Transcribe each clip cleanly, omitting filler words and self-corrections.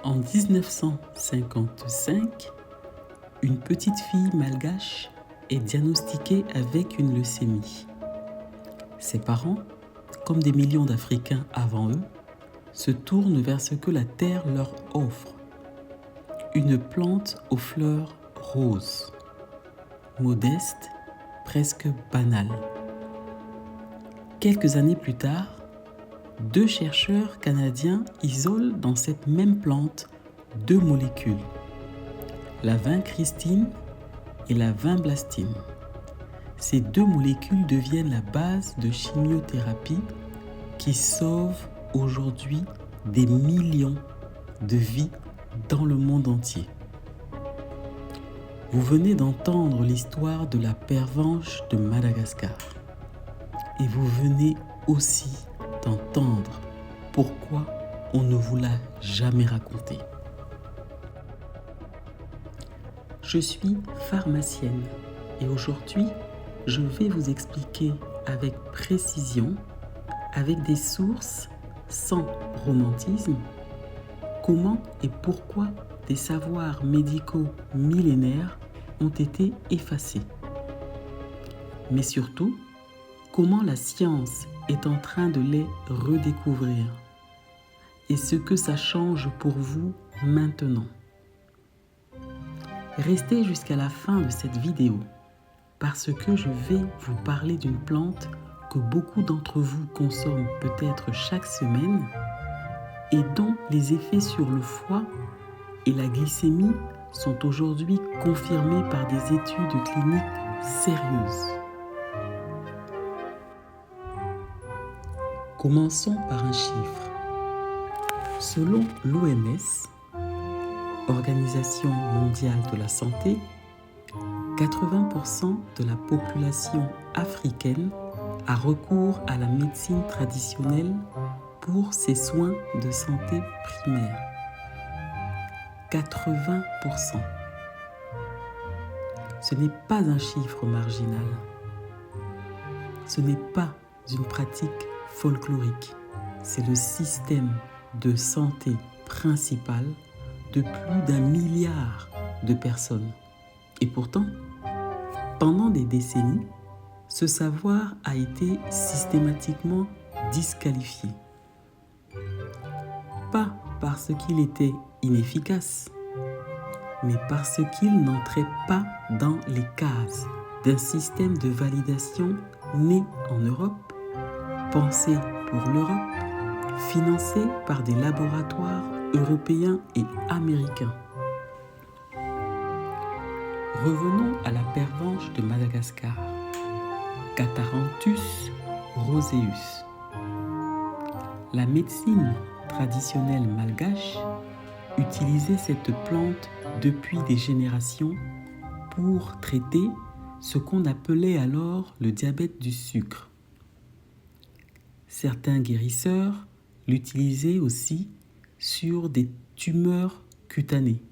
En 1955, une petite fille malgache est diagnostiquée avec une leucémie. Ses parents, comme des millions d'Africains avant eux, se tournent vers ce que la terre leur offre. Une plante aux fleurs roses, modeste, presque banale. Quelques années plus tard, 2 chercheurs canadiens isolent dans cette même plante 2 molécules, la vincristine et la vinblastine. Ces 2 molécules deviennent la base de chimiothérapie qui sauve aujourd'hui des millions de vies dans le monde entier. Vous venez d'entendre l'histoire de la pervenche de Madagascar. Et vous venez aussi d'entendre pourquoi on ne vous l'a jamais raconté. Je suis pharmacienne et aujourd'hui, je vais vous expliquer avec précision, avec des sources sans romantisme, comment et pourquoi des savoirs médicaux millénaires ont été effacés. Mais surtout, comment la science est en train de les redécouvrir et ce que ça change pour vous maintenant. Restez jusqu'à la fin de cette vidéo parce que je vais vous parler d'une plante que beaucoup d'entre vous consomment peut-être chaque semaine et dont les effets sur le foie et la glycémie sont aujourd'hui confirmés par des études cliniques sérieuses. Commençons par un chiffre. Selon l'OMS, Organisation mondiale de la santé, 80% de la population africaine a recours à la médecine traditionnelle pour ses soins de santé primaires. 80%. Ce n'est pas un chiffre marginal. Ce n'est pas une pratique folklorique. C'est le système de santé principal de plus d'1 milliard de personnes. Et pourtant, pendant des décennies, ce savoir a été systématiquement disqualifié. Pas parce qu'il était inefficace, mais parce qu'il n'entrait pas dans les cases d'un système de validation né en Europe, pensé pour l'Europe, financé par des laboratoires européens et américains. Revenons à la pervenche de Madagascar, Catharanthus roseus. La médecine traditionnelle malgache utilisait cette plante depuis des générations pour traiter ce qu'on appelait alors le diabète du sucre. Certains guérisseurs l'utilisaient aussi sur des tumeurs cutanées.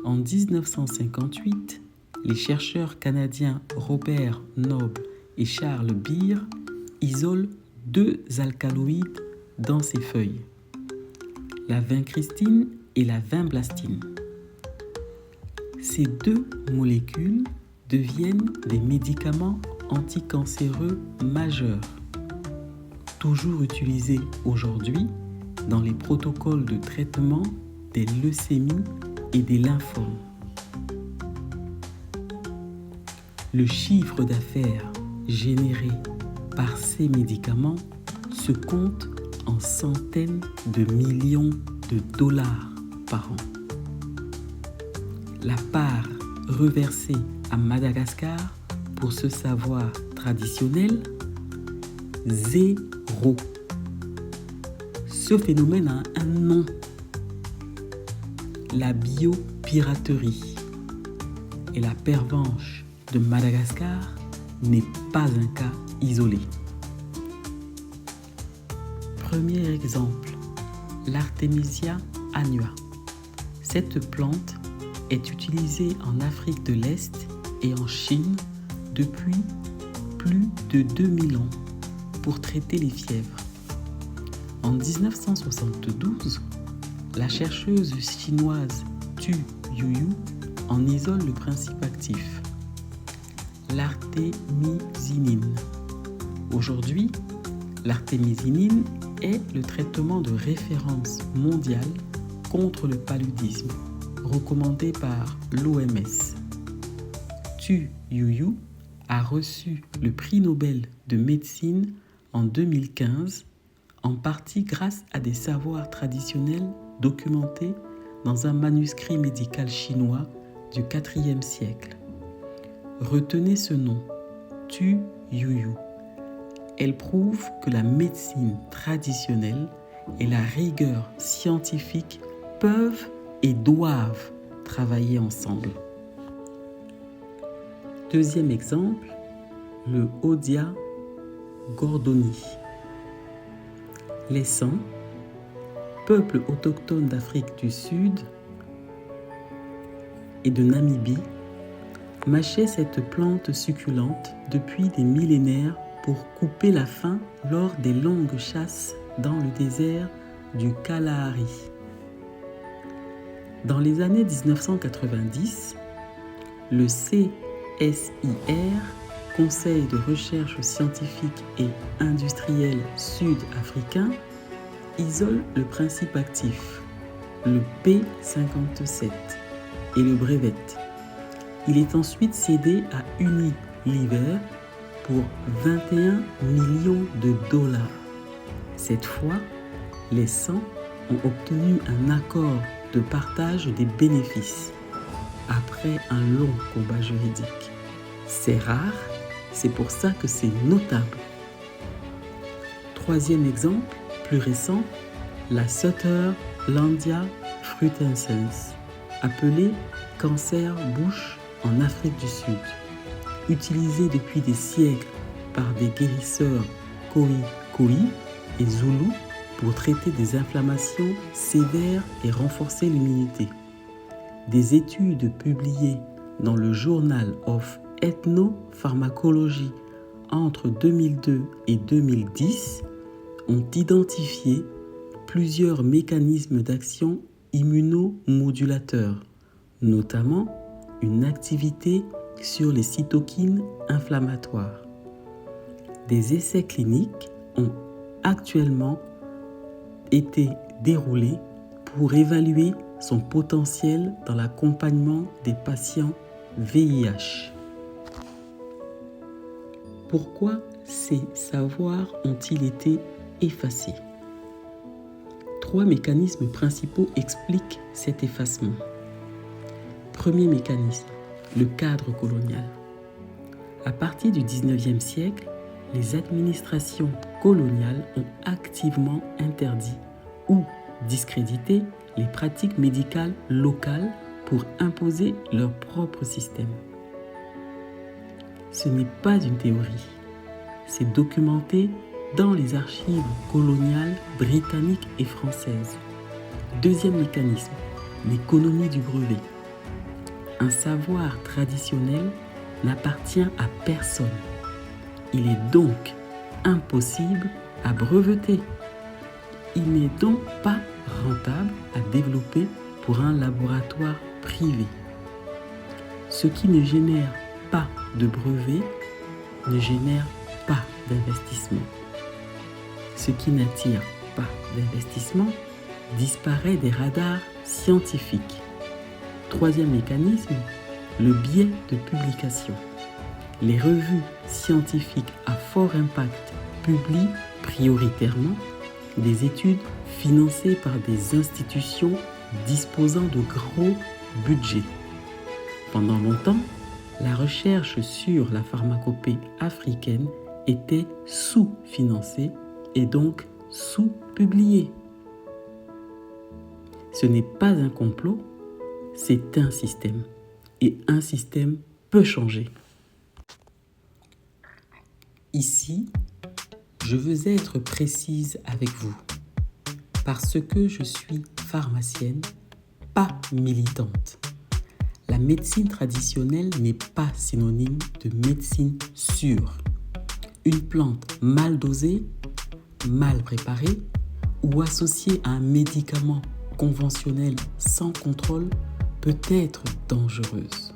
En 1958, les chercheurs canadiens Robert Noble et Charles Beer isolent 2 alcaloïdes dans ces feuilles, la vincristine et la vinblastine. Ces 2 molécules deviennent des médicaments anticancéreux majeurs, toujours utilisés aujourd'hui dans les protocoles de traitement des leucémies et des lymphomes. Le chiffre d'affaires généré par ces médicaments se compte en centaines de millions de dollars par an. La part reversée à Madagascar pour ce savoir traditionnel, 0. Ce phénomène a un nom, la biopiraterie. Et la pervenche de Madagascar n'est pas un cas isolé. Premier exemple, l'Artemisia annua. Cette plante est utilisée en Afrique de l'Est et en Chine depuis plus de 2000 ans pour traiter les fièvres. En 1972, la chercheuse chinoise Tu Youyou en isole le principe actif, l'artémisinine. Aujourd'hui, l'artémisinine est le traitement de référence mondial contre le paludisme, recommandé par l'OMS. Tu Youyou a reçu le prix Nobel de médecine en 2015, en partie grâce à des savoirs traditionnels documentés dans un manuscrit médical chinois du IVe siècle. Retenez ce nom, Tu Youyou. Elle prouve que la médecine traditionnelle et la rigueur scientifique peuvent et doivent travailler ensemble. Deuxième exemple, le Odia gordoni. Les San, peuple autochtone d'Afrique du Sud et de Namibie, mâchaient cette plante succulente depuis des millénaires pour couper la faim lors des longues chasses dans le désert du Kalahari. Dans les années 1990, le CSIR, Conseil de recherche scientifique et industriel sud-africain, isole le principe actif, le P57, et le brevette. Il est ensuite cédé à Unilever pour 21 millions de $. Cette fois, les 100 ont obtenu un accord de partage des bénéfices après un long combat juridique. C'est rare, c'est pour ça que c'est notable. Troisième exemple, plus récent, la Sutherlandia frutescens, appelée cancer bouche en Afrique du Sud, utilisée depuis des siècles par des guérisseurs Khoikhoi et Zoulous pour traiter des inflammations sévères et renforcer l'immunité. Des études publiées dans le Journal of Ethnopharmacology entre 2002 et 2010 ont identifié plusieurs mécanismes d'action immunomodulateurs, notamment une activité sur les cytokines inflammatoires. Des essais cliniques ont actuellement été déroulés pour évaluer son potentiel dans l'accompagnement des patients VIH. Pourquoi ces savoirs ont-ils été effacés ? 3 mécanismes principaux expliquent cet effacement. Premier mécanisme, le cadre colonial. À partir du XIXe siècle, les administrations coloniales ont activement interdit ou discrédité les pratiques médicales locales pour imposer leur propre système. Ce n'est pas une théorie, c'est documenté dans les archives coloniales britanniques et françaises. Deuxième mécanisme, l'économie du brevet. Un savoir traditionnel n'appartient à personne. Il est donc impossible à breveter. Il n'est donc pas rentable à développer pour un laboratoire privé. Ce qui ne génère pas de brevet ne génère pas d'investissement. Ce qui n'attire pas d'investissement disparaît des radars scientifiques. Troisième mécanisme, le biais de publication. Les revues scientifiques à fort impact publient prioritairement des études financées par des institutions disposant de gros budgets. Pendant longtemps, la recherche sur la pharmacopée africaine était sous-financée et donc sous-publiée. Ce n'est pas un complot, c'est un système. Et un système peut changer. Ici, je veux être précise avec vous, parce que je suis pharmacienne, pas militante. La médecine traditionnelle n'est pas synonyme de médecine sûre. Une plante mal dosée, mal préparée ou associée à un médicament conventionnelle sans contrôle peut être dangereuse.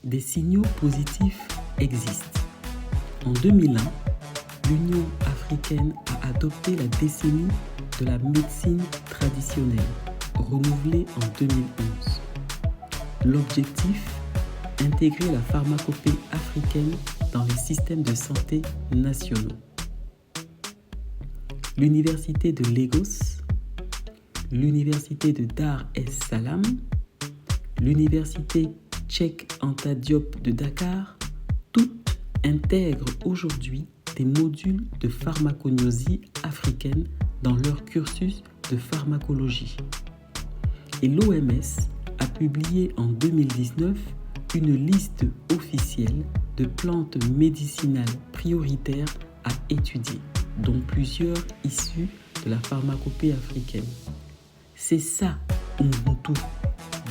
Des signaux positifs existent. En 2001, l'Union africaine a adopté la décennie de la médecine traditionnelle, renouvelée en 2011. L'objectif, intégrer la pharmacopée africaine dans les systèmes de santé nationaux. L'Université de Lagos, l'Université de Dar es Salaam, l'Université Cheikh Anta Diop de Dakar, toutes intègrent aujourd'hui des modules de pharmacognosie africaine dans leur cursus de pharmacologie. Et l'OMS a publié en 2019 une liste officielle de plantes médicinales prioritaires à étudier, dont plusieurs issues de la pharmacopée africaine. C'est ça, Ubuntu,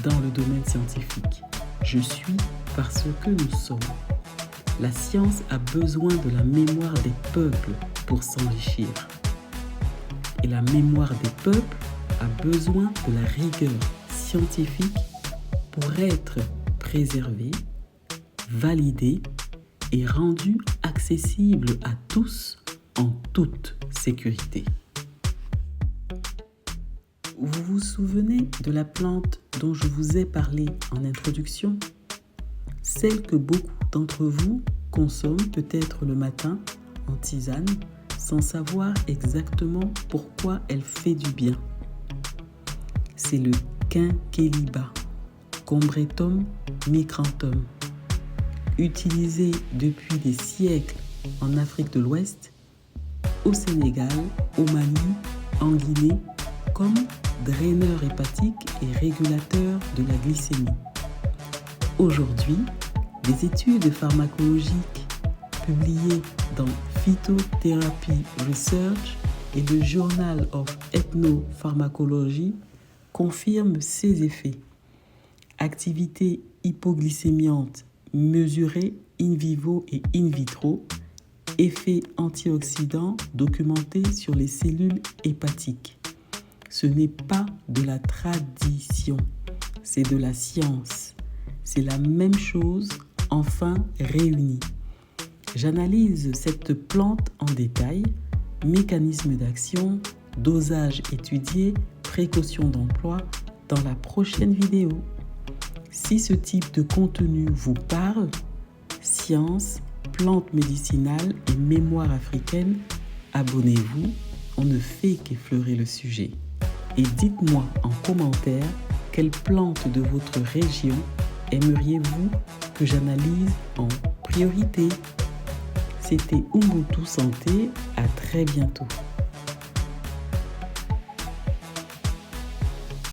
dans le domaine scientifique. Je suis parce que nous sommes. La science a besoin de la mémoire des peuples pour s'enrichir. Et la mémoire des peuples a besoin de la rigueur scientifique pour être préservée, validée et rendue accessible à tous en toute sécurité. Vous vous souvenez de la plante dont je vous ai parlé en introduction? Celle que beaucoup d'entre vous consomment peut-être le matin en tisane sans savoir exactement pourquoi elle fait du bien. C'est le quinqueliba, Combretum micranthum, utilisé depuis des siècles en Afrique de l'Ouest, au Sénégal, au Mali, en Guinée, comme draineur hépatique et régulateur de la glycémie. Aujourd'hui, des études pharmacologiques publiées dans Phytotherapy Research et le Journal of Ethnopharmacology confirment ces effets. Activité hypoglycémiante mesurée in vivo et in vitro, effets antioxydants documentés sur les cellules hépatiques. Ce n'est pas de la tradition, c'est de la science. C'est la même chose, enfin réunie. J'analyse cette plante en détail, mécanisme d'action, dosage étudié, précautions d'emploi dans la prochaine vidéo. Si ce type de contenu vous parle, science, plantes médicinales et mémoire africaine, abonnez-vous, on ne fait qu'effleurer le sujet. Et dites-moi en commentaire quelle plante de votre région aimeriez-vous que j'analyse en priorité. C'était Ubuntu Santé, à très bientôt.